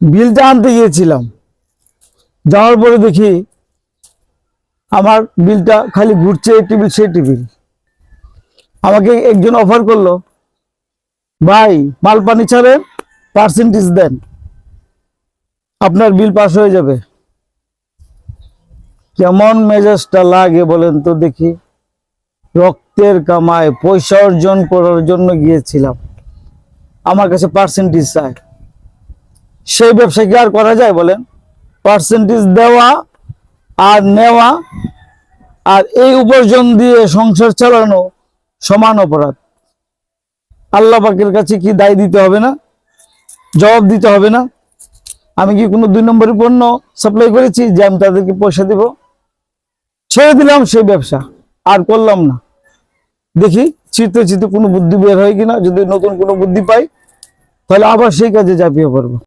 বিলটা আনতে গিয়েছিলাম, যাওয়ার পরে দেখি আমার বিলটা খালি ঘুরছে, এই টেবিল সেই টেবিল। আমাকে একজন অফার করলো, ভাই মাল পানি ছাড়েন, পার্সেন্টেজ দেন, আপনার বিল পাস হয়ে যাবে। কেমন মেজাজটা লাগে বলেন তো দেখি। রক্তের কামায় পয়সা অর্জন করার জন্য গিয়েছিলাম, আমার কাছে পার্সেন্টেজ চাই। সেই ব্যবসা কি আর করা যায় বলেন? পার্সেন্টেজ দেওয়া আর নেওয়া আর এই উপার্জন দিয়ে সংসার চালানো সমান অপরাধ। আল্লাহ পাকের কাছে কি দায় দিতে হবে না? জবাব দিতে হবে না? আমি কি কোনো 2 নম্বরের পণ্য সাপ্লাই করেছি যে আমি তাদেরকে পয়সা দিব? ছেড়ে দিলাম সেই ব্যবসা, আর করলাম না। দেখি চিত্তে চিত্তে কোনো বুদ্ধি বের হয় কিনা। যদি নতুন কোনো বুদ্ধি পাই তাহলে আবার সেই কাজে ঝাঁপিয়ে পড়বো।